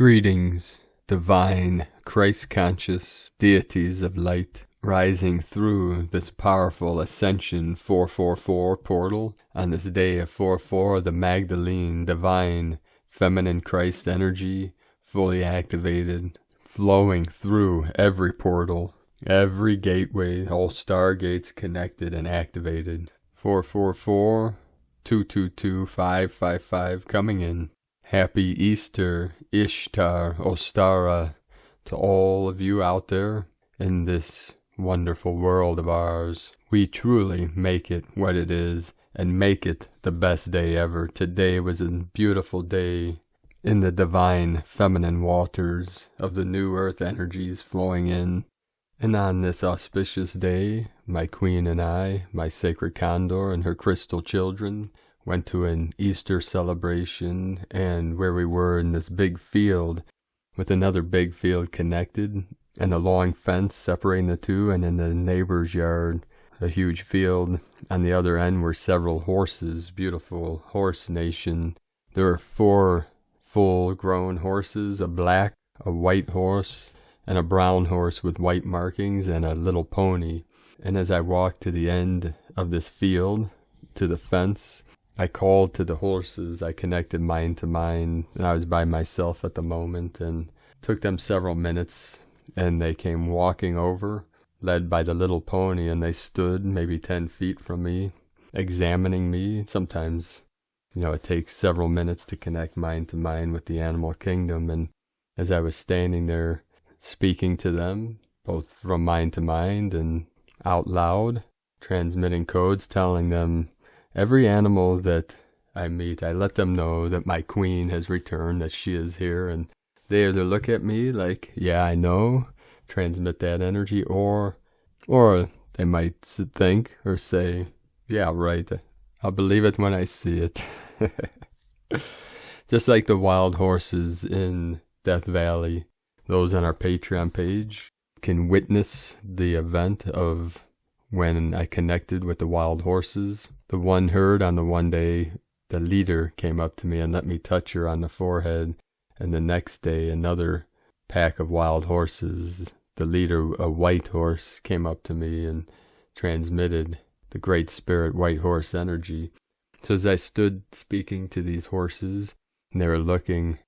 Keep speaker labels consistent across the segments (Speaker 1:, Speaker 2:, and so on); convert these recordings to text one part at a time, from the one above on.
Speaker 1: Greetings, divine, Christ-conscious deities of light, rising through this powerful Ascension 444 portal on this day of 4-4, the Magdalene, divine, feminine Christ energy, fully activated, flowing through every portal, every gateway, all stargates connected and activated. 444, 222, 555 coming in. Happy Easter, Ishtar, Ostara, to all of you out there in this wonderful world of ours. We truly make it what it is and make it the best day ever. Today was a beautiful day in the divine feminine waters of the new earth energies flowing in. And on this auspicious day, my queen and I, my sacred condor and her crystal children, went to an Easter celebration, and where we were in this big field with another big field connected and a long fence separating the two, and in the neighbor's yard a huge field. On the other end were several horses, beautiful horse nation. There were 4 full-grown horses, a black, a white horse, and a brown horse with white markings, and a little pony. And as I walked to the end of this field, to the fence, I called to the horses. I connected mind to mind, and I was by myself at the moment, and took them several minutes, and they came walking over, led by the little pony, and they stood maybe 10 feet from me, examining me. Sometimes, it takes several minutes to connect mind to mind with the animal kingdom, and as I was standing there speaking to them, both from mind to mind and out loud, transmitting codes, telling them, every animal that I meet, I let them know that my queen has returned, that she is here, and they either look at me like, yeah, I know, transmit that energy, or they might think or say, yeah, right, I'll believe it when I see it. Just like the wild horses in Death Valley, those on our Patreon page can witness the event of when I connected with the wild horses. The one herd on the one day, the leader came up to me and let me touch her on the forehead. And the next day, another pack of wild horses, the leader, a white horse, came up to me and transmitted the Great Spirit white horse energy. So as I stood speaking to these horses, and they were looking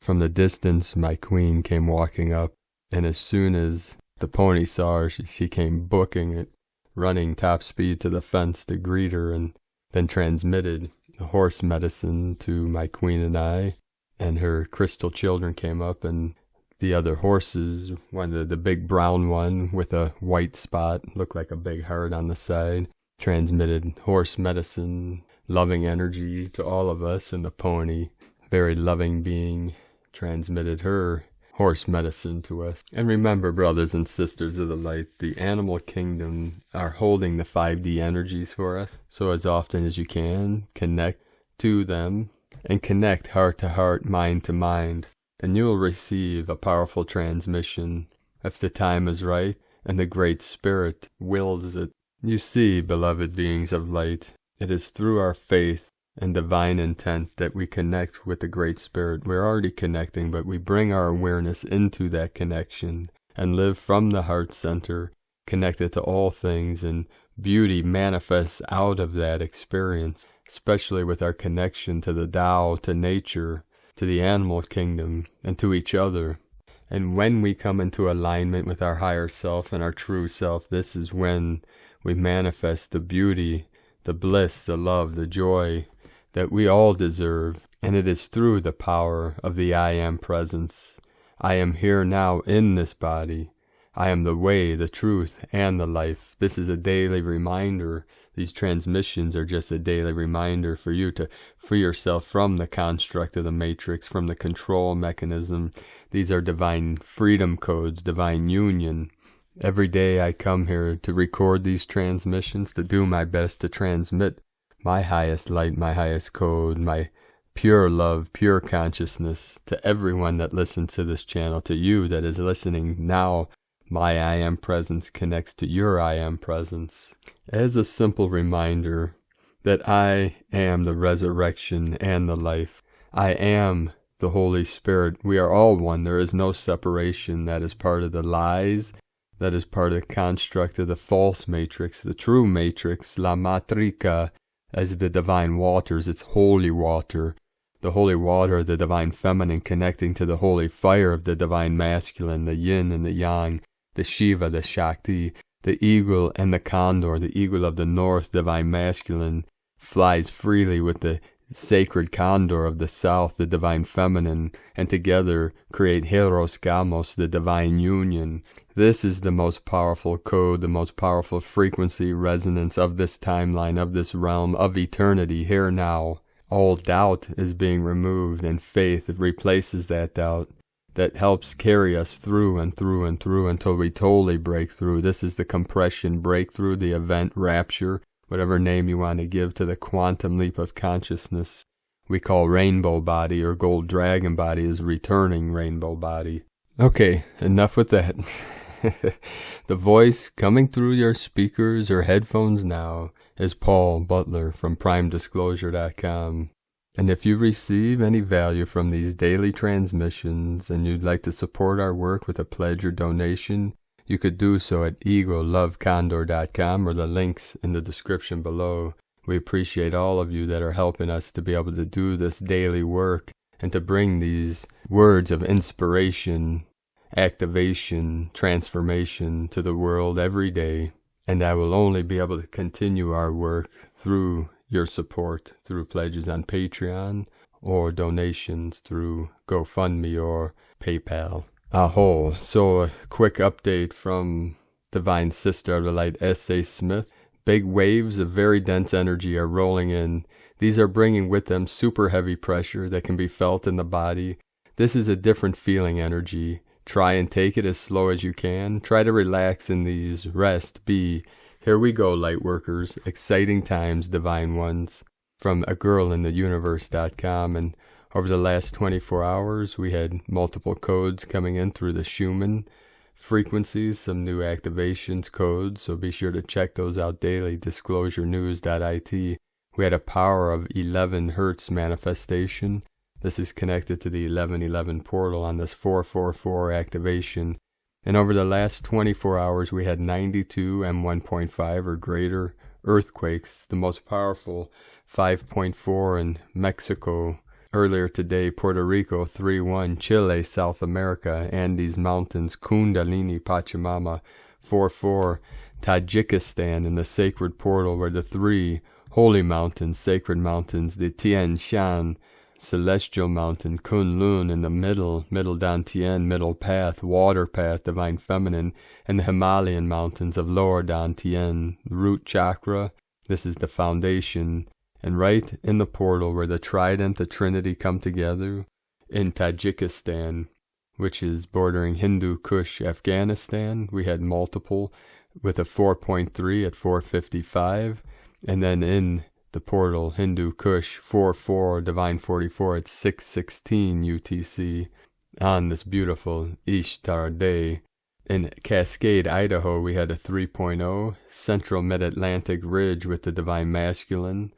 Speaker 1: from the distance, my queen came walking up. And as soon as the pony saw her, she came booking it, running top speed to the fence to greet her, and then transmitted the horse medicine to my queen and I, and her crystal children came up, and the other horses, the big brown one with a white spot, looked like a big heart on the side, transmitted horse medicine, loving energy to all of us, and the pony, very loving being, transmitted her horse medicine to us. And remember, brothers and sisters of the light, the animal kingdom are holding the 5D energies for us. So as often as you can, connect to them and connect heart to heart, mind to mind, and you will receive a powerful transmission if the time is right and the Great Spirit wills it. You see, beloved beings of light, it is through our faith and divine intent that we connect with the Great Spirit. We're already connecting, but we bring our awareness into that connection and live from the heart center, connected to all things, and beauty manifests out of that experience, especially with our connection to the Tao, to nature, to the animal kingdom, and to each other. And when we come into alignment with our higher self and our true self, this is when we manifest the beauty, the bliss, the love, the joy that we all deserve, and it is through the power of the I Am presence. I am here now in this body. I am the way, the truth, and the life. This is a daily reminder. These transmissions are just a daily reminder for you to free yourself from the construct of the matrix, from the control mechanism. These are divine freedom codes, divine union. Every day I come here to record these transmissions, to do my best to transmit my highest light, my highest code, my pure love, pure consciousness to everyone that listens to this channel, to you that is listening now. My I Am presence connects to your I Am presence as a simple reminder that I am the resurrection and the life. I am the the Holy Spirit. We are all one. There is no separation. That is part of the lies. That is part of the construct of the false matrix. The true matrix, La Matrica, as the divine waters. It's holy water. The holy water of the divine feminine connecting to the holy fire of the divine masculine, the yin and the yang, the Shiva, the Shakti, the eagle and the condor. The eagle of the north, divine masculine, flies freely with the sacred condor of the south, the divine feminine, and together create Heros Gamos, the divine union. This is the most powerful code, the most powerful frequency resonance of this timeline, of this realm, of eternity, here now. All doubt is being removed, and faith replaces that doubt. That helps carry us through and through and through until we totally break through. This is the compression breakthrough, the event rapture, whatever name you want to give to the quantum leap of consciousness we call rainbow body, or gold dragon body is returning rainbow body. Okay, enough with that. The voice coming through your speakers or headphones now is Paul Butler from PrimeDisclosure.com. And if you receive any value from these daily transmissions and you'd like to support our work with a pledge or donation, you could do so at EgoLoveCondor.com or the links in the description below. We appreciate all of you that are helping us to be able to do this daily work and to bring these words of inspiration, activation, transformation to the world every day. And I will only be able to continue our work through your support, through pledges on Patreon or donations through GoFundMe or PayPal. Aho. So a quick update from Divine Sister of the Light, S.A. Smith. Big waves of very dense energy are rolling in. These are bringing with them super heavy pressure that can be felt in the body. This is a different feeling energy. Try and take it as slow as you can. Try to relax in these. Rest, be. Here we go, light workers. Exciting times, divine ones. From agirlintheuniverse.com. And over the last 24 hours, we had multiple codes coming in through the Schumann frequencies, some new activations codes, so be sure to check those out daily. DisclosureNews.it. We had a power of 11 Hertz manifestation. This is connected to the 1111 portal on this 444 activation. And over the last 24 hours, we had 92 M1.5 or greater earthquakes, the most powerful 5.4 in Mexico. Earlier today, Puerto Rico 3-1, Chile, South America, Andes Mountains, Kundalini, Pachamama 4-4, Tajikistan in the sacred portal where the three holy mountains, sacred mountains, the Tian Shan, celestial mountain, Kunlun in the middle Dantian, middle path, water path, divine feminine, and the Himalayan mountains of lower Dantian, root chakra. This is the foundation. And right in the portal where the Trident, the Trinity come together in Tajikistan, which is bordering Hindu Kush, Afghanistan, we had multiple with a 4.3 at 455. And then in the portal, Hindu Kush, 4-4, Divine 44 at 6:16 UTC on this beautiful Ishtar day. In Cascade, Idaho, we had a 3.0, Central Mid-Atlantic Ridge with the Divine Masculine.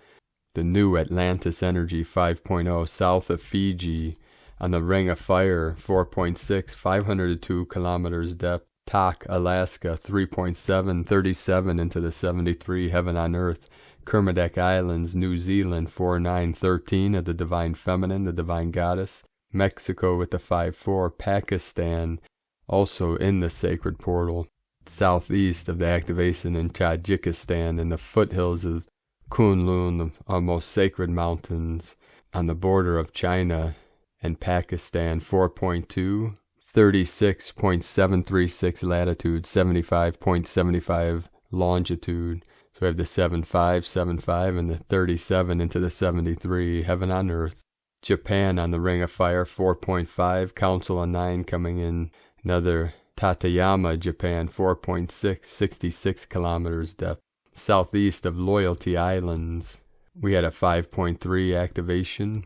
Speaker 1: The new Atlantis energy 5.0 south of Fiji on the Ring of Fire 4.6, 502 kilometers depth. Tak, Alaska 3.7, 37 into the 73 heaven on earth. Kermadec Islands, New Zealand 4.9, 13 of the divine feminine, the divine goddess. Mexico with the 5.4, Pakistan also in the sacred portal. Southeast of the activation in Tajikistan in the foothills of Kunlun, our most sacred mountains, on the border of China and Pakistan, 4.2, 36.736 latitude, 75.75 longitude. So we have the 7.5, and the 37 into the 73, heaven on earth. Japan on the Ring of Fire, 4.5, Council of 9 coming in. Another Tateyama, Japan, 4.6, 66 kilometers depth. Southeast of Loyalty Islands, we had a 5.3 activation.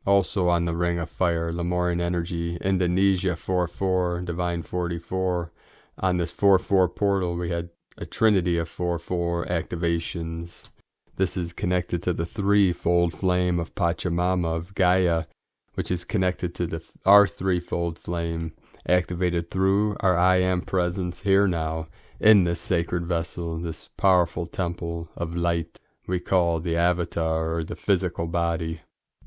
Speaker 1: Also on the Ring of Fire, Lemurian Energy, Indonesia 4.4, Divine 44. On this 4.4 portal, we had a trinity of 4.4 activations. This is connected to the threefold flame of Pachamama, of Gaia, which is connected to our threefold flame, activated through our I Am presence here now in this sacred vessel, this powerful temple of light we call the avatar or the physical body.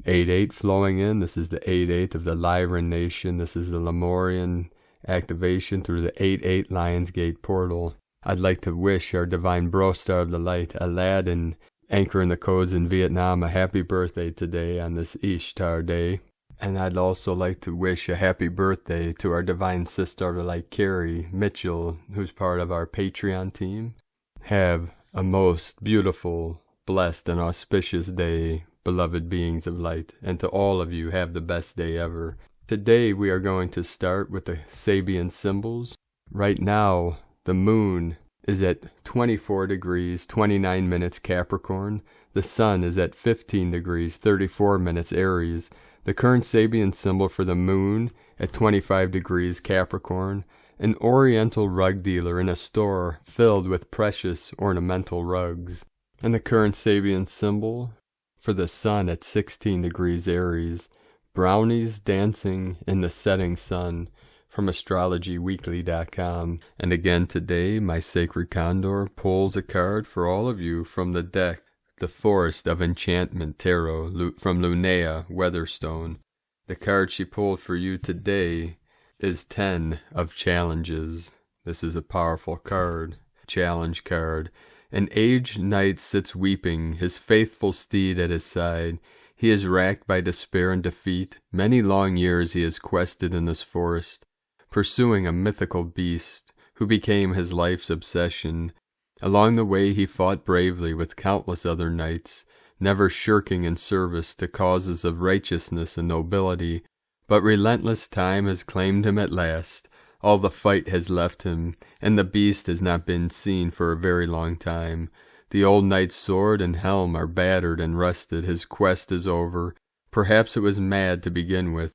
Speaker 1: 8-8 flowing in. This is the 8-8 of the Lyran nation. This is the Lemurian activation through the 8-8 Lionsgate portal. I'd like to wish our divine bro star of the light, Aladdin, anchoring the codes in Vietnam, a happy birthday today on this Ishtar day. And I'd also like to wish a happy birthday to our divine sister of the light, Carrie Mitchell, who's part of our Patreon team. Have a most beautiful, blessed, and auspicious day, beloved beings of light. And to all of you, have the best day ever. Today we are going to start with the Sabian symbols. Right now, the moon is at 24 degrees, 29 minutes Capricorn. The sun is at 15 degrees, 34 minutes Aries. The current Sabian symbol for the moon at 25 degrees Capricorn. An oriental rug dealer in a store filled with precious ornamental rugs. And the current Sabian symbol for the sun at 16 degrees Aries. Brownies dancing in the setting sun from astrologyweekly.com. And again today, my sacred condor pulls a card for all of you from the deck, the Forest of Enchantment Tarot from Lunea Weatherstone. The card she pulled for you today is 10 of Challenges. This is a powerful card, challenge card. An aged knight sits weeping, his faithful steed at his side. He is racked by despair and defeat. Many long years he has quested in this forest, pursuing a mythical beast who became his life's obsession. Along the way he fought bravely with countless other knights, never shirking in service to causes of righteousness and nobility. But relentless time has claimed him at last. All the fight has left him, and the beast has not been seen for a very long time. The old knight's sword and helm are battered and rusted. His quest is over. Perhaps it was mad to begin with.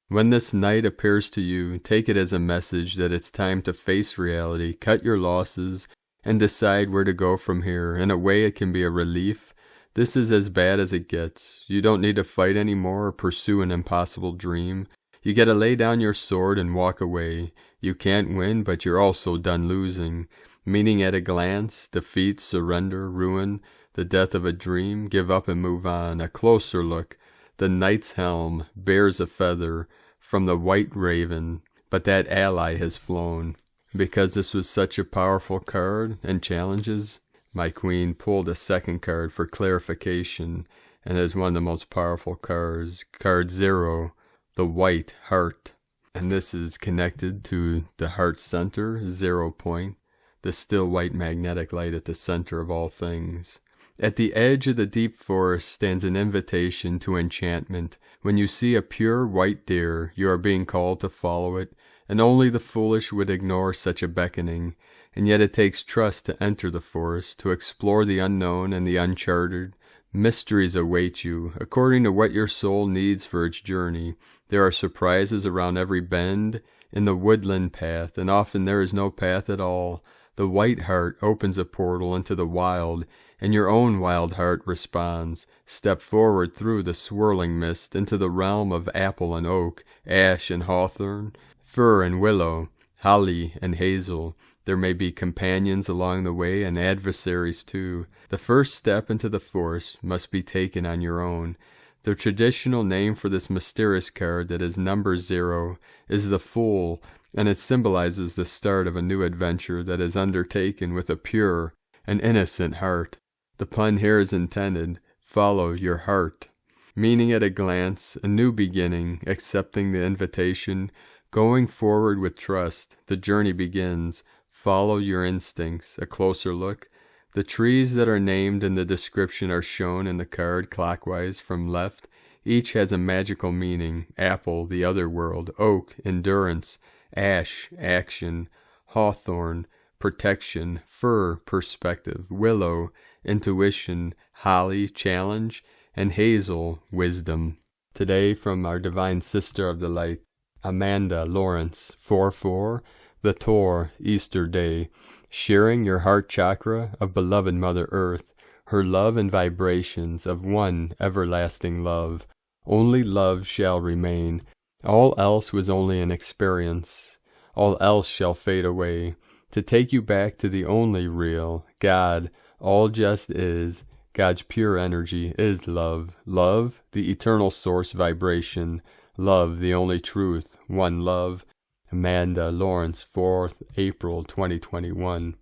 Speaker 1: When this knight appears to you, take it as a message that it's time to face reality, cut your losses, and decide where to go from here. In a way, it can be a relief. This is as bad as it gets. You don't need to fight anymore or pursue an impossible dream. You gotta lay down your sword and walk away. You can't win, but you're also done losing. Meaning at a glance, defeat, surrender, ruin, the death of a dream, give up and move on. A closer look. The knight's helm bears a feather from the white raven, but that ally has flown. Because this was such a powerful card and challenges, my queen pulled a second card for clarification, and is one of the most powerful cards. Card 0, the white heart. And this is connected to the heart center, 0 point, the still white magnetic light at the center of all things. At the edge of the deep forest stands an invitation to enchantment. When you see a pure white deer, you are being called to follow it, and only the foolish would ignore such a beckoning. And yet it takes trust to enter the forest, to explore the unknown and the uncharted. Mysteries await you, according to what your soul needs for its journey. There are surprises around every bend in the woodland path, and often there is no path at all. The white heart opens a portal into the wild, and your own wild heart responds. Step forward through the swirling mist into the realm of apple and oak, ash and hawthorn, fir and willow, holly and hazel. There may be companions along the way and adversaries too. The first step into the forest must be taken on your own. The traditional name for this mysterious card that is number 0 is the Fool, and it symbolizes the start of a new adventure that is undertaken with a pure and innocent heart. The pun here is intended, follow your heart, meaning at a glance, a new beginning, accepting the invitation, going forward with trust. The journey begins. Follow your instincts. A closer look. The trees that are named in the description are shown in the card clockwise from left. Each has a magical meaning. Apple, the other world. Oak, endurance. Ash, action. Hawthorn, protection. Fir, perspective. Willow, intuition. Holly, challenge. And hazel, wisdom. Today from our divine sister of the light, Amanda Lawrence, 4-4, the Tor, Easter Day, sharing your heart chakra of beloved Mother Earth, her love and vibrations of one everlasting love. Only love shall remain. All else was only an experience. All else shall fade away. To take you back to the only real, God, all just is. God's pure energy is love. Love, the eternal source vibration. Love, the only truth. One love. Amanda Lawrence, 4th April 2021.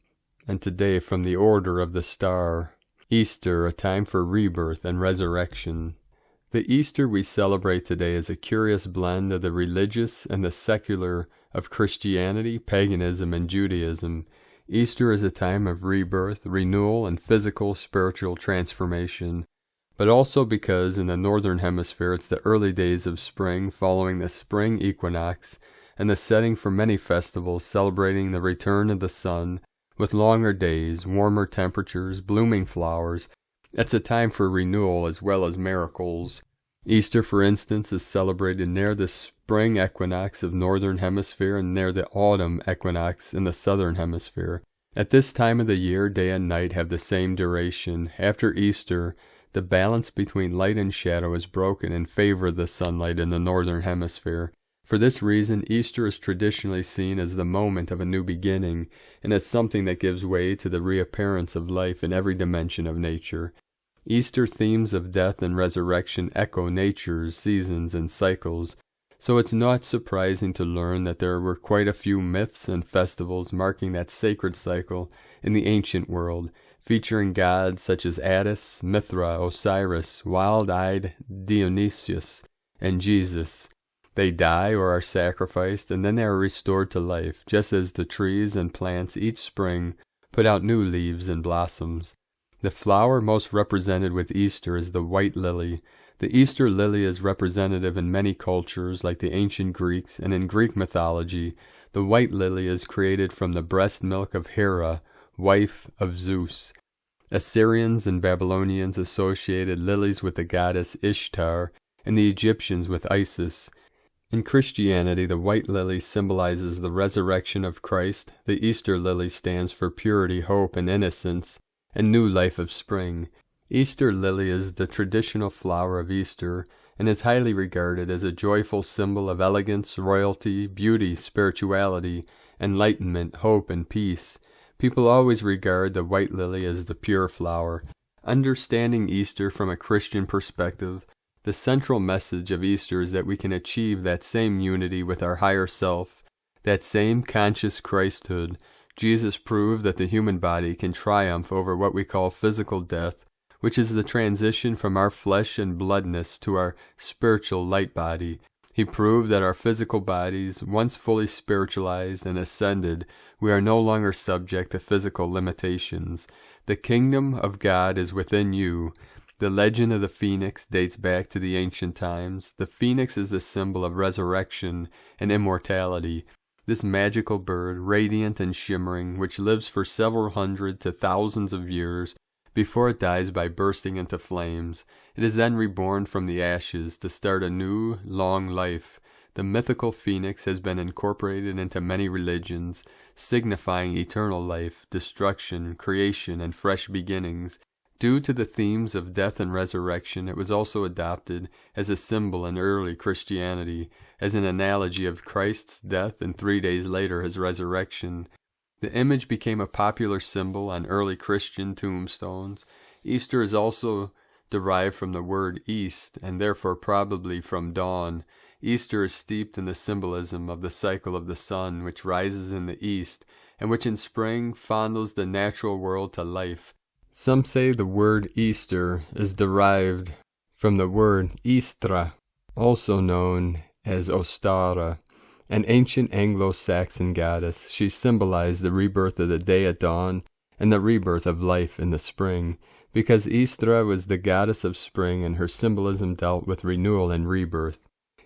Speaker 1: And today from the Order of the Star. Easter, a time for rebirth and resurrection. The Easter we celebrate today is a curious blend of the religious and the secular, of Christianity, paganism, and Judaism. Easter is a time of rebirth, renewal, and physical, spiritual transformation, but also because in the Northern Hemisphere it's the early days of spring following the spring equinox, and the setting for many festivals celebrating the return of the sun, with longer days, warmer temperatures, blooming flowers. It's a time for renewal as well as miracles. Easter, for instance, is celebrated near the spring equinox of Northern Hemisphere and near the autumn equinox in the Southern Hemisphere. At this time of the year, day and night have the same duration. After Easter, the balance between light and shadow is broken in favor of the sunlight in the Northern Hemisphere. For this reason, Easter is traditionally seen as the moment of a new beginning, and as something that gives way to the reappearance of life in every dimension of nature. Easter themes of death and resurrection echo nature's seasons and cycles, so it's not surprising to learn that there were quite a few myths and festivals marking that sacred cycle in the ancient world, featuring gods such as Attis, Mithra, Osiris, wild-eyed Dionysius, and Jesus. They die or are sacrificed, and then they are restored to life, just as the trees and plants each spring put out new leaves and blossoms. The flower most represented with Easter is the white lily. The Easter lily is representative in many cultures, like the ancient Greeks, and in Greek mythology, the white lily is created from the breast milk of Hera, wife of Zeus. Assyrians and Babylonians associated lilies with the goddess Ishtar, and the Egyptians with Isis. In Christianity, the white lily symbolizes the resurrection of Christ. The Easter lily stands for purity, hope, and innocence, and new life of spring. Easter lily is the traditional flower of Easter, and is highly regarded as a joyful symbol of elegance, royalty, beauty, spirituality, enlightenment, hope, and peace. People always regard the white lily as the pure flower. Understanding Easter from a Christian perspective, the central message of Easter is that we can achieve that same unity with our higher self, that same conscious Christhood. Jesus proved that the human body can triumph over what we call physical death, which is the transition from our flesh and bloodness to our spiritual light body. He proved that our physical bodies, once fully spiritualized and ascended, we are no longer subject to physical limitations. The kingdom of God is within you. The legend of the phoenix dates back to the ancient times. The phoenix is the symbol of resurrection and immortality. This magical bird, radiant and shimmering, which lives for several hundred to thousands of years before it dies by bursting into flames. It is then reborn from the ashes to start a new, long life. The mythical phoenix has been incorporated into many religions, signifying eternal life, destruction, creation, and fresh beginnings. Due to the themes of death and resurrection, it was also adopted as a symbol in early Christianity, as an analogy of Christ's death and 3 days later his resurrection. The image became a popular symbol on early Christian tombstones. Easter is also derived from the word east, and therefore probably from dawn. Easter is steeped in the symbolism of the cycle of the sun, which rises in the east, and which in spring fondles the natural world to life. Some say the word Easter is derived from the word Istra, also known as Ostara, an ancient Anglo-Saxon goddess. She symbolized the rebirth of the day at dawn and the rebirth of life in the spring, because Istra was the goddess of spring and her symbolism dealt with renewal and rebirth.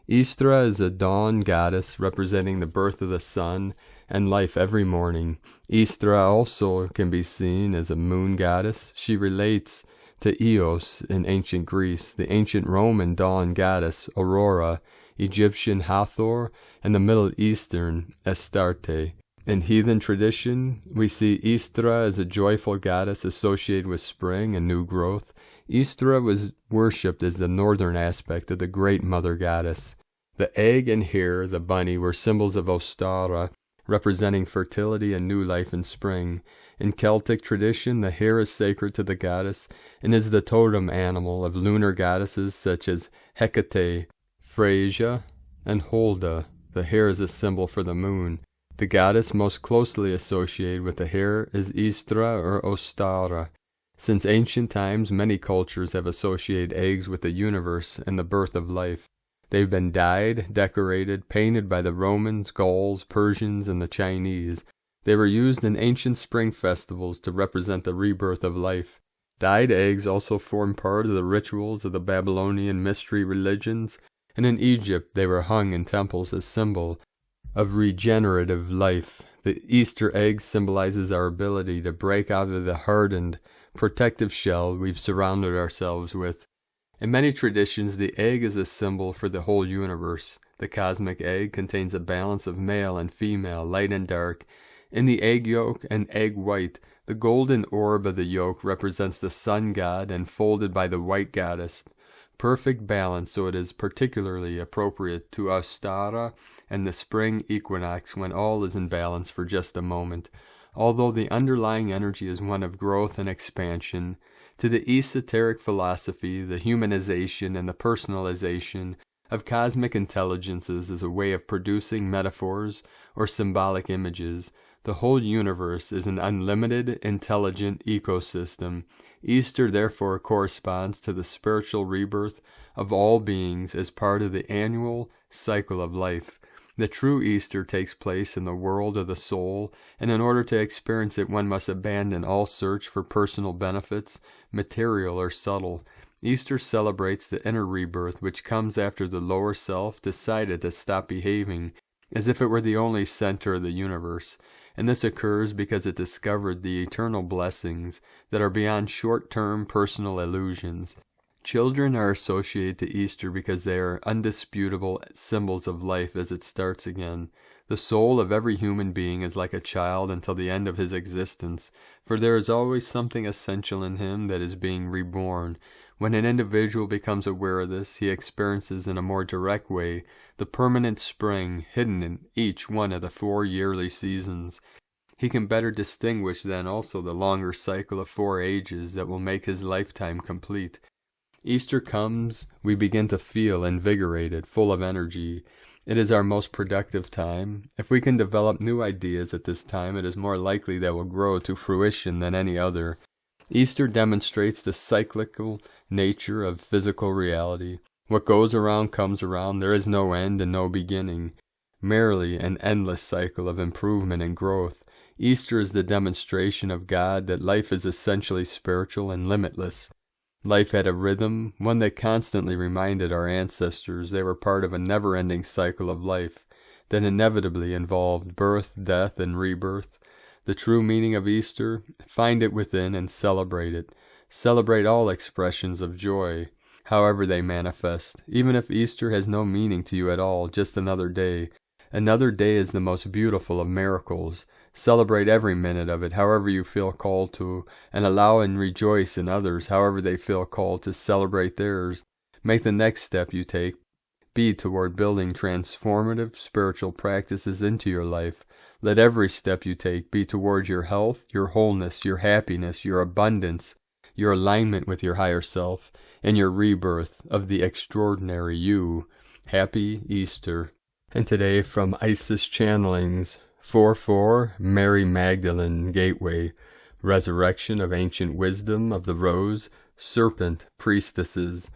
Speaker 1: Istra is a dawn goddess representing the birth of the sun and life every morning. Istra also can be seen as a moon goddess. She relates to Eos in ancient Greece, the ancient Roman dawn goddess Aurora, Egyptian Hathor, and the Middle Eastern Astarte. In heathen tradition, we see Istra as a joyful goddess associated with spring and new growth. Istra was worshipped as the northern aspect of the great mother goddess. The egg and hare, the bunny, were symbols of Ostara, representing fertility and new life in spring. In Celtic tradition, the hare is sacred to the goddess and is the totem animal of lunar goddesses such as Hecate, Freyja, and Holda. The hare is a symbol for the moon. The goddess most closely associated with the hare is Istra or Ostara. Since ancient times, many cultures have associated eggs with the universe and the birth of life. They've been dyed, decorated, painted by the Romans, Gauls, Persians, and the Chinese. They were used in ancient spring festivals to represent the rebirth of life. Dyed eggs also formed part of the rituals of the Babylonian mystery religions, and in Egypt they were hung in temples as symbol of regenerative life. The Easter egg symbolizes our ability to break out of the hardened, protective shell we've surrounded ourselves with. In many traditions, the egg is a symbol for the whole universe. The cosmic egg contains a balance of male and female, light and dark. In the egg yolk and egg white, the golden orb of the yolk represents the sun god enfolded by the white goddess. Perfect balance, so it is particularly appropriate to Ostara and the spring equinox when all is in balance for just a moment. Although the underlying energy is one of growth and expansion, to the esoteric philosophy, the humanization and the personalization of cosmic intelligences is a way of producing metaphors or symbolic images. The whole universe is an unlimited, intelligent ecosystem. Easter therefore corresponds to the spiritual rebirth of all beings as part of the annual cycle of life. The true Easter takes place in the world of the soul, and in order to experience it one must abandon all search for personal benefits, material or subtle. Easter celebrates the inner rebirth which comes after the lower self decided to stop behaving as if it were the only center of the universe, and this occurs because it discovered the eternal blessings that are beyond short-term personal illusions. Children are associated to Easter because they are undisputable symbols of life as it starts again. The soul of every human being is like a child until the end of his existence, for there is always something essential in him that is being reborn. When an individual becomes aware of this, he experiences in a more direct way the permanent spring hidden in each one of the 4 yearly seasons. He can better distinguish then also the longer cycle of 4 ages that will make his lifetime complete. Easter comes, we begin to feel invigorated, full of energy. It is our most productive time. If we can develop new ideas at this time, it is more likely they will grow to fruition than any other. Easter demonstrates the cyclical nature of physical reality. What goes around comes around. There is no end and no beginning. Merely an endless cycle of improvement and growth. Easter is the demonstration of God that life is essentially spiritual and limitless. Life had a rhythm, one that constantly reminded our ancestors they were part of a never-ending cycle of life that inevitably involved birth, death, and rebirth. The true meaning of Easter, find it within and celebrate it. Celebrate all expressions of joy, however they manifest. Even if Easter has no meaning to you at all, just another day. Another day is the most beautiful of miracles. Celebrate every minute of it, however you feel called to, and allow and rejoice in others, however they feel called to celebrate theirs. Make the next step you take be toward building transformative spiritual practices into your life. Let every step you take be toward your health, your wholeness, your happiness, your abundance, your alignment with your higher self, and your rebirth of the extraordinary you. Happy Easter. And today from Isis Channelings, 4-4, Mary Magdalene Gateway, Resurrection of Ancient Wisdom of the Rose, Serpent Priestesses,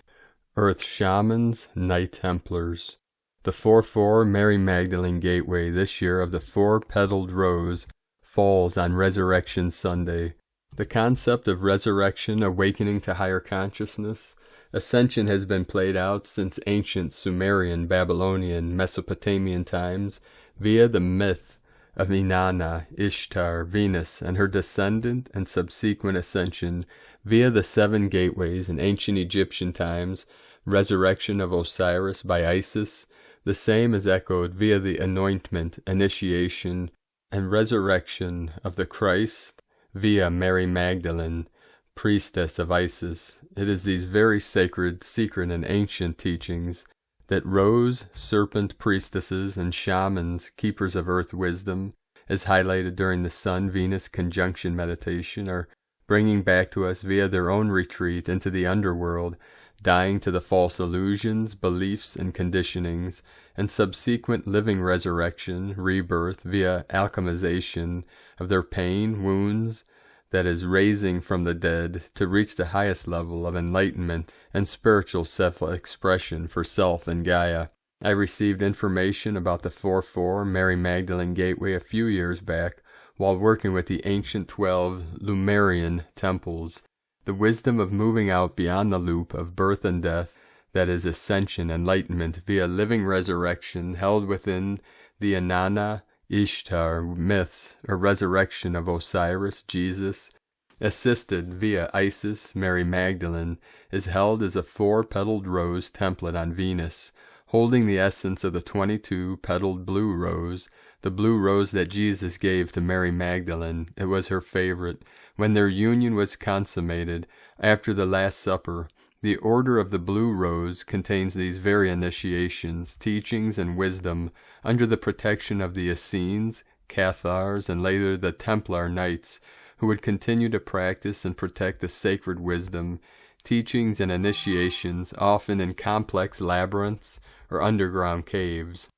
Speaker 1: Earth Shamans, Night Templars. The 4-4 Mary Magdalene Gateway this year of the 4-petaled rose falls on Resurrection Sunday. The concept of resurrection, awakening to higher consciousness, ascension has been played out since ancient Sumerian, Babylonian, Mesopotamian times via the myth of Inanna, Ishtar, Venus, and her descendant and subsequent ascension via the 7 gateways in ancient Egyptian times, resurrection of Osiris by Isis. The same is echoed via the anointment, initiation, and resurrection of the Christ via Mary Magdalene, priestess of Isis. It is these very sacred, secret, and ancient teachings that rose, serpent priestesses, and shamans, keepers of earth wisdom, as highlighted during the Sun-Venus conjunction meditation, are bringing back to us via their own retreat into the underworld, dying to the false illusions, beliefs, and conditionings, and subsequent living resurrection, rebirth, via alchemization of their pain, wounds, that is raising from the dead to reach the highest level of enlightenment and spiritual self-expression for self and Gaia. I received information about the 4-4 Mary Magdalene Gateway a few years back while working with the ancient 12 Lemurian temples. The wisdom of moving out beyond the loop of birth and death, that is ascension, enlightenment, via living resurrection held within the Inanna Ishtar myths, or resurrection of Osiris, Jesus, assisted via Isis, Mary Magdalene, is held as a 4-petaled rose template on Venus, holding the essence of the 22-petaled blue rose, the blue rose that Jesus gave to Mary Magdalene. It was her favorite. When their union was consummated, after the Last Supper, the Order of the Blue Rose contains these very initiations, teachings, and wisdom under the protection of the Essenes, Cathars, and later the Templar Knights, who would continue to practice and protect the sacred wisdom, teachings, and initiations, often in complex labyrinths or underground caves.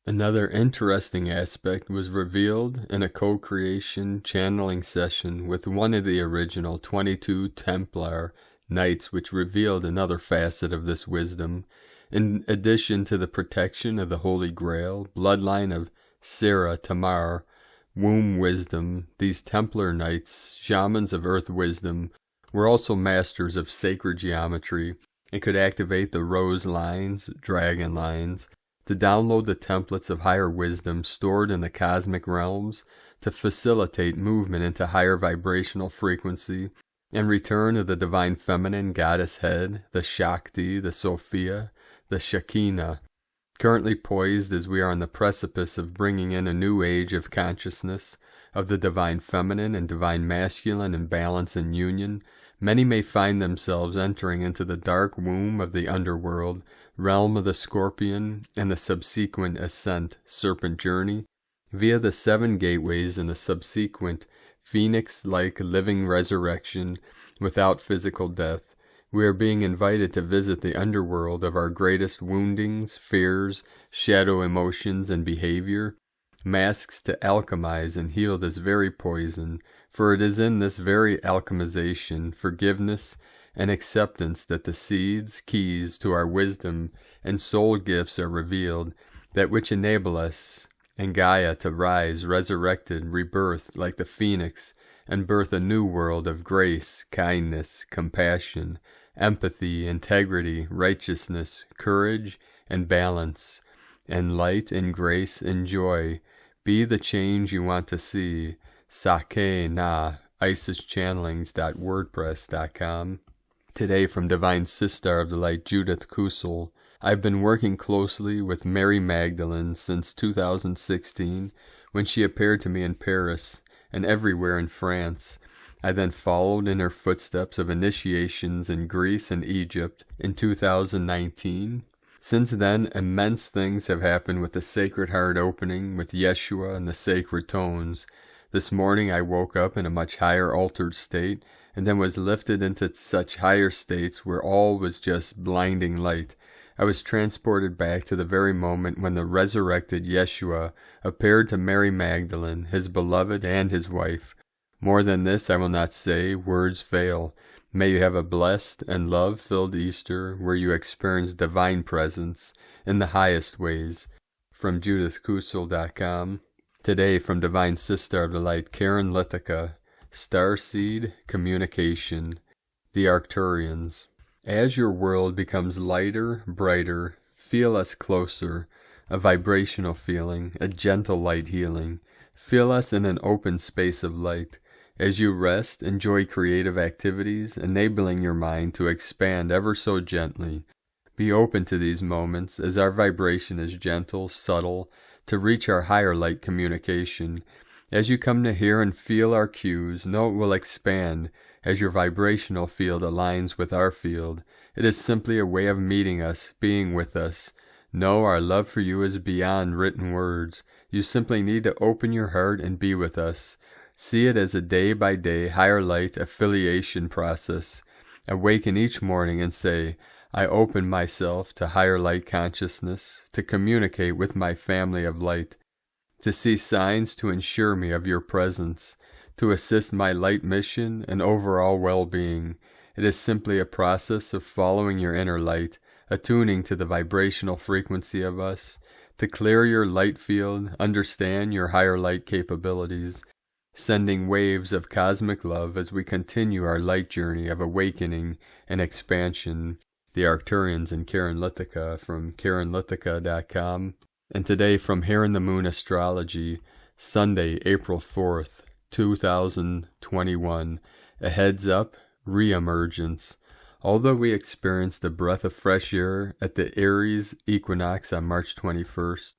Speaker 1: Another interesting aspect was revealed in a co-creation channeling session with one of the original 22 Templar Knights, which revealed another facet of this wisdom. In addition to the protection of the Holy Grail, bloodline of Sarah Tamar, womb wisdom, these Templar Knights, shamans of earth wisdom, were also masters of sacred geometry and could activate the rose lines, dragon lines, to download the templates of higher wisdom stored in the cosmic realms, to facilitate movement into higher vibrational frequency, and return of the divine feminine goddess head, the Shakti, the Sophia, the Shekinah, currently poised as we are on the precipice of bringing in a new age of consciousness, of the divine feminine and divine masculine in balance and union. Many may find themselves entering into the dark womb of the underworld, realm of the scorpion, and the subsequent ascent, serpent journey, via the 7 gateways and the subsequent phoenix-like living resurrection without physical death. We are being invited to visit the underworld of our greatest woundings, fears, shadow emotions, and behavior, masks to alchemize and heal this very poison, for it is in this very alchemization, forgiveness, and acceptance that the seeds, keys to our wisdom, and soul gifts are revealed, that which enable us and Gaia to rise, resurrected, rebirth like the phoenix, and birth a new world of grace, kindness, compassion, empathy, integrity, righteousness, courage, and balance, and light and grace and joy. Be the change you want to see. Sake na, isischannelings.wordpress.com. Today from Divine Sister of the Light, Judith Kusel. I've been working closely with Mary Magdalene since 2016, when she appeared to me in Paris and everywhere in France. I then followed in her footsteps of initiations in Greece and Egypt in 2019. Since then, immense things have happened with the Sacred Heart opening, with Yeshua and the sacred tones. This morning I woke up in a much higher altered state, and then was lifted into such higher states where all was just blinding light. I was transported back to the very moment when the resurrected Yeshua appeared to Mary Magdalene, his beloved and his wife. More than this I will not say, words fail. May you have a blessed and love-filled Easter where you experience divine presence in the highest ways. From JudithKusel.com. Today from Divine Sister of the Light, Karen Lithica, Starseed Communication, the Arcturians. As your world becomes lighter, brighter, feel us closer, a vibrational feeling, a gentle light healing. Feel us in an open space of light. As you rest, enjoy creative activities, enabling your mind to expand ever so gently. Be open to these moments, as our vibration is gentle, subtle, to reach our higher light communication. As you come to hear and feel our cues, know it will expand as your vibrational field aligns with our field. It is simply a way of meeting us, being with us. Know our love for you is beyond written words. You simply need to open your heart and be with us. See it as a day-by-day higher light affiliation process. Awaken each morning and say, I open myself to higher light consciousness, to communicate with my family of light, to see signs to ensure me of your presence, to assist my light mission and overall well-being. It is simply a process of following your inner light, attuning to the vibrational frequency of us, to clear your light field, understand your higher light capabilities, sending waves of cosmic love as we continue our light journey of awakening and expansion. The Arcturians and Karen Lithica from KarenLithica.com. And today from Here in the Moon Astrology, Sunday, April 4th, 2021. A heads up, re-emergence. Although we experienced a breath of fresh air at the Aries equinox on March 21st,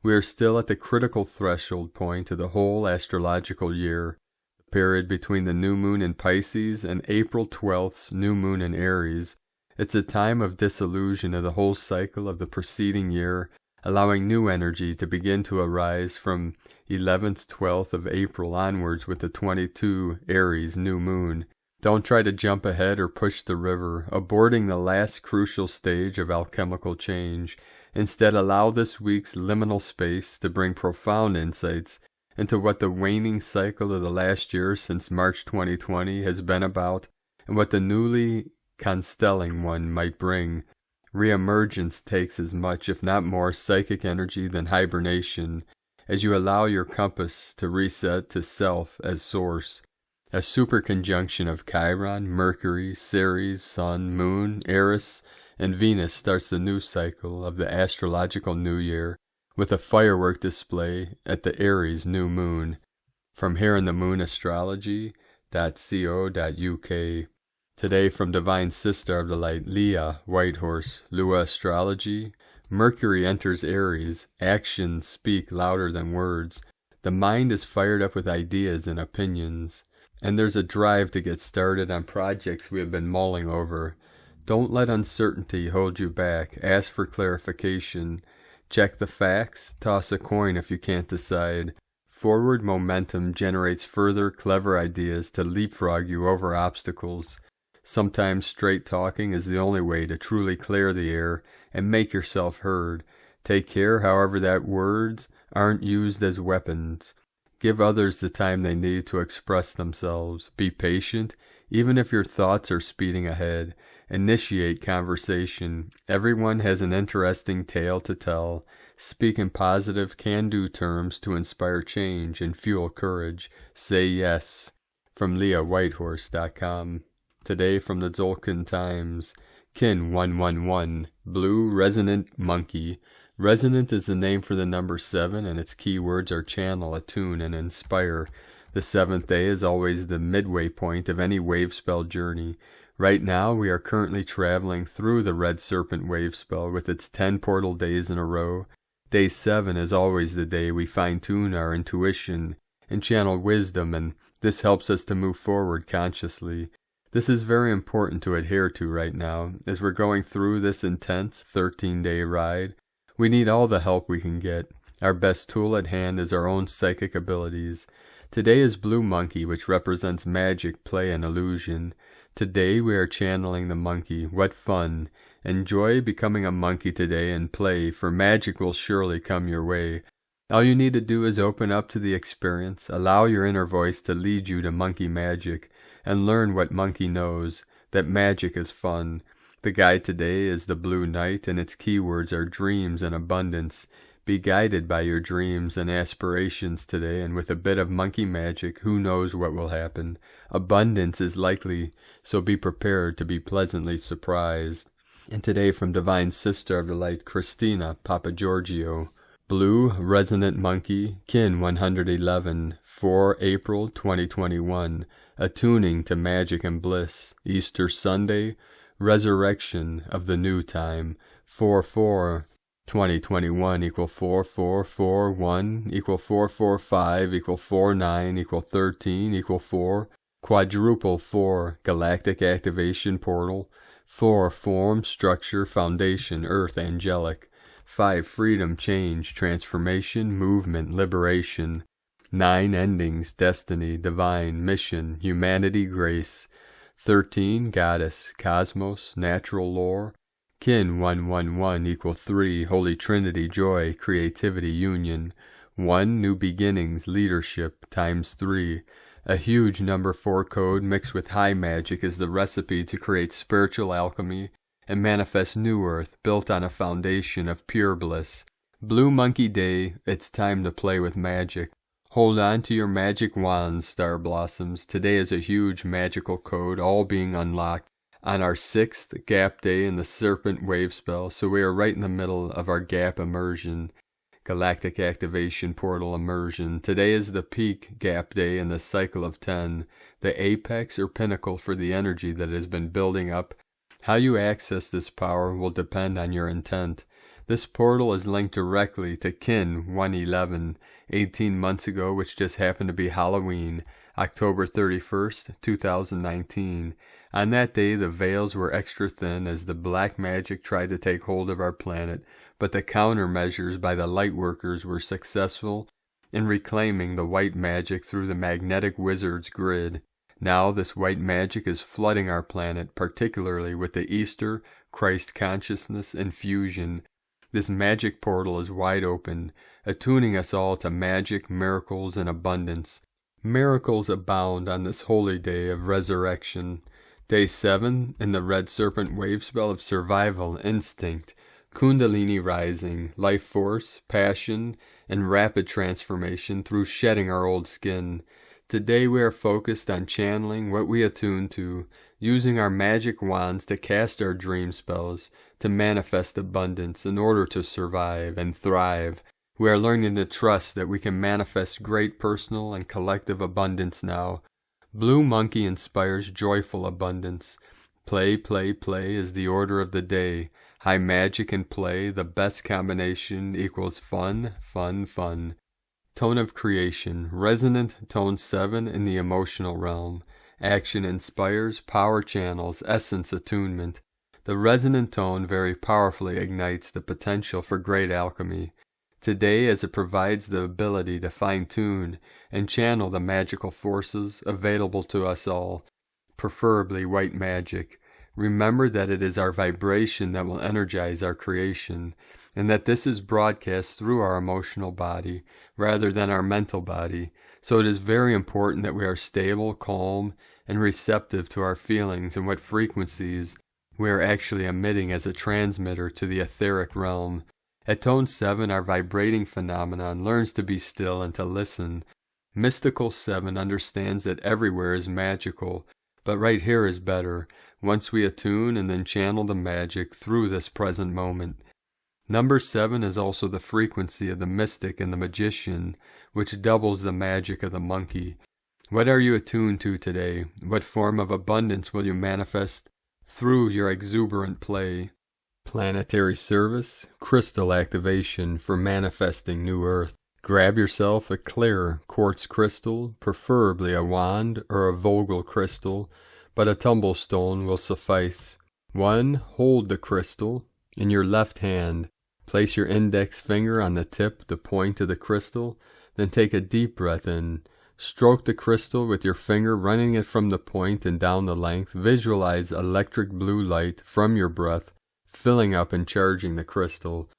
Speaker 1: we are still at the critical threshold point of the whole astrological year, the period between the new moon in Pisces and April 12th's new moon in Aries. It's a time of dissolution of the whole cycle of the preceding year, allowing new energy to begin to arise from 11th, 12th of April onwards with the 22 Aries new moon. Don't try to jump ahead or push the river, aborting the last crucial stage of alchemical change. Instead, allow this week's liminal space to bring profound insights into what the waning cycle of the last year since March 2020 has been about, and what the newly constelling one might bring. Reemergence takes as much, if not more, psychic energy than hibernation, as you allow your compass to reset to self as source. A superconjunction of Chiron, Mercury, Ceres, Sun, Moon, Eris, and Venus starts the new cycle of the astrological new year with a firework display at the Aries new moon. From Here in the Moon Astrology.co.uk. Today from Divine Sister of the Light, Leah Whitehorse, Lua Astrology. Mercury enters Aries. Actions speak louder than words. The mind is fired up with ideas and opinions, and there's a drive to get started on projects we have been mulling over. Don't let uncertainty hold you back. Ask for clarification. Check the facts. Toss a coin if you can't decide. Forward momentum generates further clever ideas to leapfrog you over obstacles. Sometimes straight talking is the only way to truly clear the air and make yourself heard. Take care, however, that words aren't used as weapons. Give others the time they need to express themselves. Be patient, even if your thoughts are speeding ahead. Initiate conversation. Everyone has an interesting tale to tell. Speak in positive, can-do terms to inspire change and fuel courage. Say yes. From LeahWhitehorse.com. Today from the Tzolk'in Times. Kin 111, Blue Resonant Monkey. Resonant is the name for the number 7, and its keywords are channel, attune, and inspire. The 7th day is always the midway point of any wave spell journey. Right now, we are currently traveling through the Red Serpent wave spell with its 10 portal days in a row. Day 7 is always the day we fine-tune our intuition and channel wisdom, and this helps us to move forward consciously. This is very important to adhere to right now, as we're going through this intense 13-day ride. We need all the help we can get. Our best tool at hand is our own psychic abilities. Today is Blue Monkey, which represents magic, play, and illusion. Today we are channeling the monkey. What fun! Enjoy becoming a monkey today and play, for magic will surely come your way. All you need to do is open up to the experience, allow your inner voice to lead you to monkey magic, and learn what monkey knows, that magic is fun. The guide today is the Blue Knight, and its keywords are dreams and abundance. Be guided by your dreams and aspirations today, and with a bit of monkey magic, who knows what will happen. Abundance is likely, so be prepared to be pleasantly surprised. And today from Divine Sister of the Light, Christina Papagiorgio. Blue Resonant Monkey, Kin 111, 4 April 2021. Attuning to Magic and Bliss. Easter Sunday, Resurrection of the New Time, 4/4 2021 equal 4441 equal 445 equal 49 equal 13 equal 4. Quadruple 4, galactic activation portal. 4, form, structure, foundation, earth, angelic. 5, freedom, change, transformation, movement, liberation. 9, endings, destiny, divine, mission, humanity, grace. 13, goddess, cosmos, natural lore. Kin 111 equal 3, Holy Trinity, joy, creativity, union. 1, new beginnings, leadership, times 3. A huge number 4 code mixed with high magic is the recipe to create spiritual alchemy and manifest new earth built on a foundation of pure bliss. Blue Monkey Day, it's time to play with magic. Hold on to your magic wands, star blossoms. Today is a huge magical code, all being unlocked on our 6th gap day in the Serpent Wave spell, so we are right in the middle of our gap immersion. Galactic activation portal immersion. Today is the peak gap day in the cycle of 10, the apex or pinnacle for the energy that has been building up. How you access this power will depend on your intent. This portal is linked directly to Kin 111, 18 months ago, which just happened to be Halloween, October 31st, 2019. On that day, the veils were extra thin as the black magic tried to take hold of our planet, but the countermeasures by the Lightworkers were successful in reclaiming the white magic through the magnetic wizard's grid. Now this white magic is flooding our planet, particularly with the Easter Christ consciousness infusion. This magic portal is wide open, attuning us all to magic, miracles, and abundance. Miracles abound on this holy day of resurrection. Day 7 in the Red Serpent Wave spell of survival, instinct, Kundalini rising, life force, passion, and rapid transformation through shedding our old skin. Today we are focused on channeling what we attune to, using our magic wands to cast our dream spells, to manifest abundance in order to survive and thrive. We are learning to trust that we can manifest great personal and collective abundance now. Blue Monkey inspires joyful abundance. Play, play, play is the order of the day. High magic and play, the best combination equals fun, fun, fun. Tone of creation, resonant tone 7 in the emotional realm. Action inspires, power channels, essence attunement. The resonant tone very powerfully ignites the potential for great alchemy. Today, as it provides the ability to fine-tune and channel the magical forces available to us all, preferably white magic, remember that it is our vibration that will energize our creation, and that this is broadcast through our emotional body rather than our mental body. So it is very important that we are stable, calm, and receptive to our feelings and what frequencies we are actually emitting as a transmitter to the etheric realm. At tone 7, our vibrating phenomenon learns to be still and to listen. Mystical 7 understands that everywhere is magical, but right here is better, once we attune and then channel the magic through this present moment. Number 7 is also the frequency of the mystic and the magician, which doubles the magic of the monkey. What are you attuned to today? What form of abundance will you manifest through your exuberant play? Planetary service, crystal activation for manifesting new earth. Grab yourself a clear quartz crystal, preferably a wand or a Vogel crystal, but a tumble stone will suffice. 1. Hold the crystal in your left hand. Place your index finger on the tip, the point of the crystal, then take a deep breath in. Stroke the crystal with your finger, running it from the point and down the length. Visualize electric blue light from your breath, filling up and charging the crystal.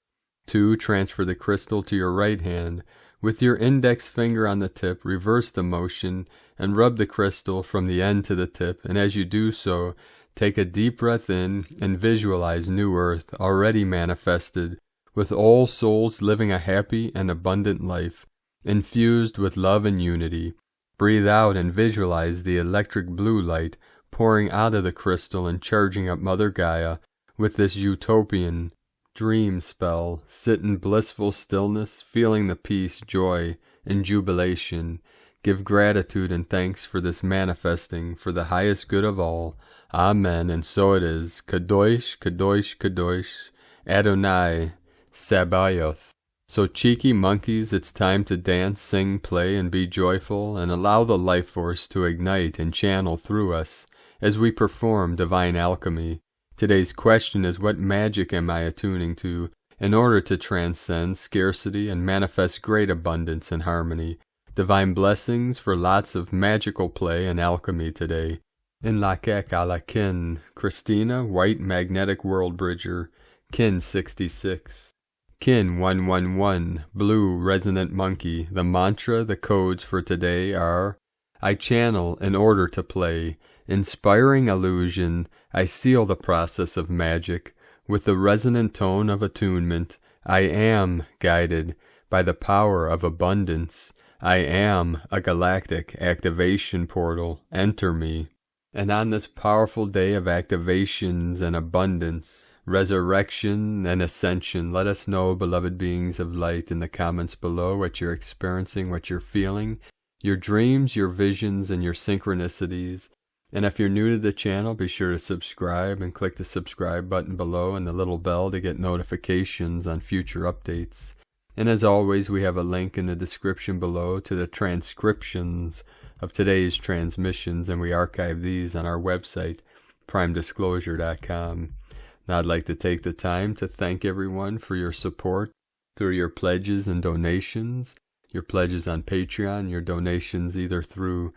Speaker 1: 2. Transfer the crystal to your right hand. With your index finger on the tip, reverse the motion and rub the crystal from the end to the tip, and as you do so, take a deep breath in and visualize new earth already manifested, with all souls living a happy and abundant life, infused with love and unity. Breathe out and visualize the electric blue light pouring out of the crystal and charging up Mother Gaia with this utopian dream spell. Sit in blissful stillness, feeling the peace, joy, and jubilation. Give gratitude and thanks for this manifesting for the highest good of all. Amen, and so it is. Kadosh, Kadosh, Kadosh, Adonai, Sabaoth. So cheeky monkeys, it's time to dance, sing, play, and be joyful, and allow the life force to ignite and channel through us as we perform divine alchemy. Today's question is, what magic am I attuning to in order to transcend scarcity and manifest great abundance and harmony? Divine blessings for lots of magical play and alchemy today. In Lakek ala Kin, Christina, White Magnetic World Bridger, Kin 66. Kin 111, Blue Resonant Monkey. The mantra, the codes for today are, I channel in order to play. Inspiring illusion, I seal the process of magic. With the resonant tone of attunement, I am guided by the power of abundance. I am a galactic activation portal. Enter me. And on this powerful day of activations and abundance, resurrection and ascension, let us know, beloved beings of light, in the comments below what you're experiencing, what you're feeling, your dreams, your visions, and your synchronicities. And if you're new to the channel, be sure to subscribe and click the subscribe button below and the little bell to get notifications on future updates. And as always, we have a link in the description below to the transcriptions of today's transmissions, and we archive these on our website, primedisclosure.com. Now I'd like to take the time to thank everyone for your support through your pledges and donations, your pledges on Patreon, your donations either through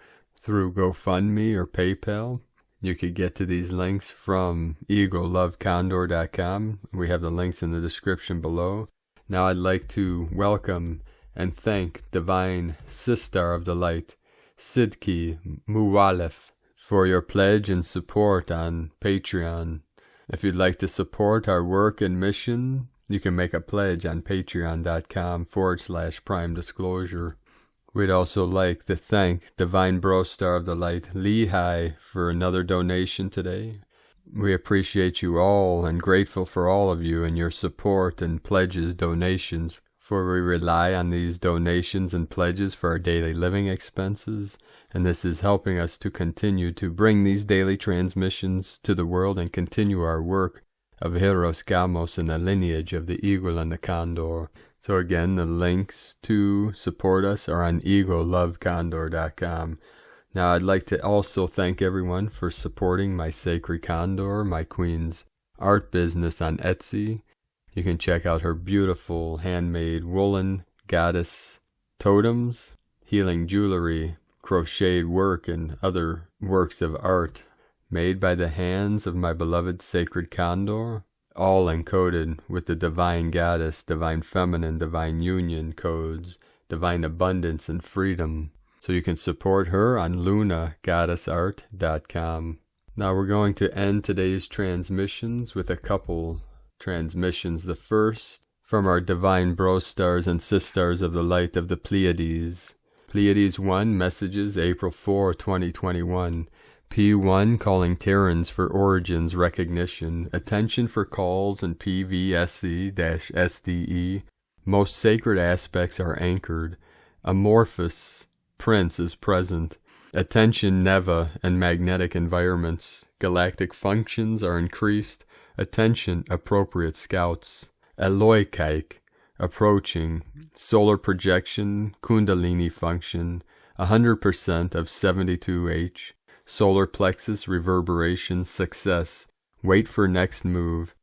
Speaker 1: GoFundMe or PayPal. You could get to these links from egolovecondor.com. We have the links in the description below. Now I'd like to welcome and thank Divine Sistar of the Light, Sidki Muwalef, for your pledge and support on Patreon. If you'd like to support our work and mission, you can make a pledge on patreon.com/Prime Disclosure. We'd also like to thank Divine Brostar of the Light, Lehi, for another donation today. We appreciate you all and grateful for all of you and your support and pledges, donations, for we rely on these donations and pledges for our daily living expenses, and this is helping us to continue to bring these daily transmissions to the world and continue our work of Heros Gamos in the lineage of the Eagle and the Condor. So again, the links to support us are on egolovecondor.com. Now I'd like to also thank everyone for supporting my Sacred Condor, my Queen's art business on Etsy. You can check out her beautiful handmade woolen goddess totems, healing jewelry, crocheted work, and other works of art made by the hands of my beloved Sacred Condor, all encoded with the Divine Goddess, Divine Feminine, Divine Union codes, Divine Abundance and Freedom. So you can support her on lunagoddessart.com. Now we're going to end today's transmissions with a couple transmissions. The first from our Divine Brostars and Sistars of the Light of the Pleiades. Pleiades 1, messages April 4, 2021. P1 calling Terrans for origins recognition. Attention for calls in PVSC-SDE. Most sacred aspects are anchored. Amorphous Prince is present. Attention Neva and magnetic environments. Galactic functions are increased. Attention appropriate scouts. Eloikaik approaching. Solar projection Kundalini function 100% of 72H. Solar plexus reverberation success. Wait for next move.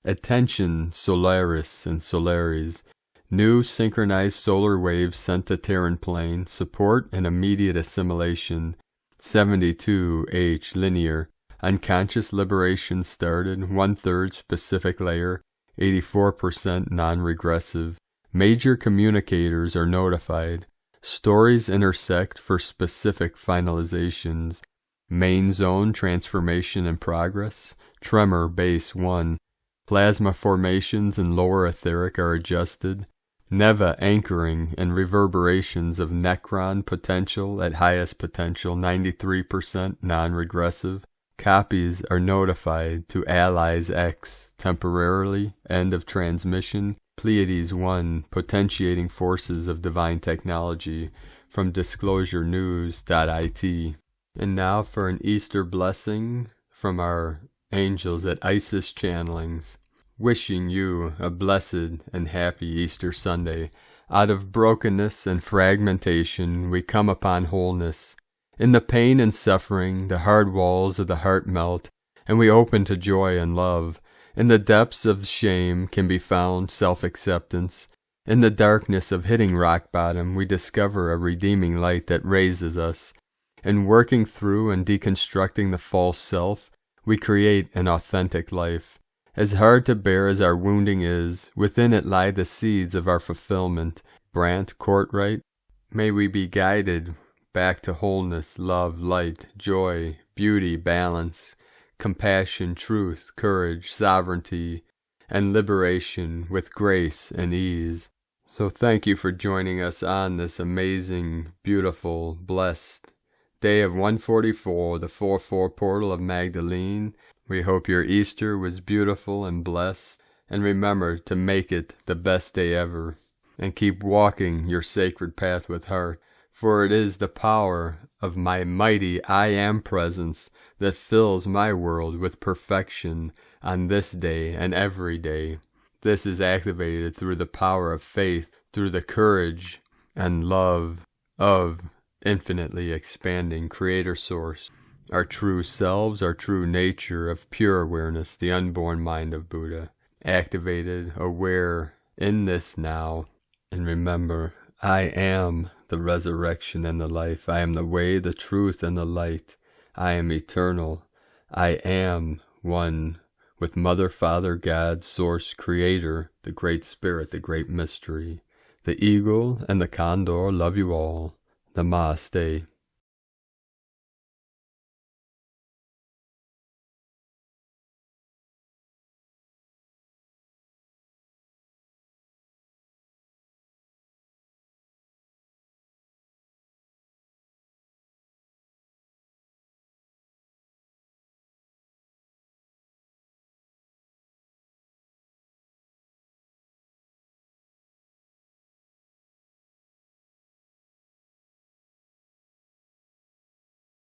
Speaker 1: Attention Solaris and Solaris. New synchronized solar waves sent to Terran plane. Support and immediate assimilation. 72H linear. Unconscious liberation started. 1/3 specific layer. 84% non-regressive. Major communicators are notified. Stories intersect for specific finalizations. Main zone transformation in progress. Tremor base 1. Plasma formations in lower etheric are adjusted. Neva anchoring and reverberations of Necron potential at highest potential 93% non-regressive. Copies are notified to Allies X temporarily. End of transmission. Pleiades 1 potentiating forces of divine technology from disclosurenews.it. And now for an Easter blessing from our angels at Isis Channelings. wishing you a blessed and happy Easter Sunday. Out of brokenness and fragmentation we come upon wholeness. In the pain and suffering, the hard walls of the heart melt, and we open to joy and love. In the depths of shame can be found self-acceptance. In the darkness of hitting rock bottom, we discover a redeeming light that raises us. In working through and deconstructing the false self, we create an authentic life. As hard to bear as our wounding is, within it lie the seeds of our fulfillment. Brant Courtright, may we be guided back to wholeness, love, light, joy, beauty, balance, compassion, truth, courage, sovereignty, and liberation with grace and ease. So thank you for joining us on this amazing, beautiful, blessed day of 144, the 4-4 portal of Magdalene. We hope your Easter was beautiful and blessed, and remember to make it the best day ever, and keep walking your sacred path with heart, for it is the power of my mighty I Am presence that fills my world with perfection on this day and every day. This is activated through the power of faith, through the courage and love of infinitely expanding Creator Source, our true selves, our true nature of pure awareness, the unborn mind of Buddha, activated, aware in this now. And remember, I am the resurrection and the life. I am the way, the truth, and the light. I am eternal. I am one with Mother, Father, God, Source, Creator, the Great Spirit, the Great Mystery. The eagle and the condor love you all. Namaste.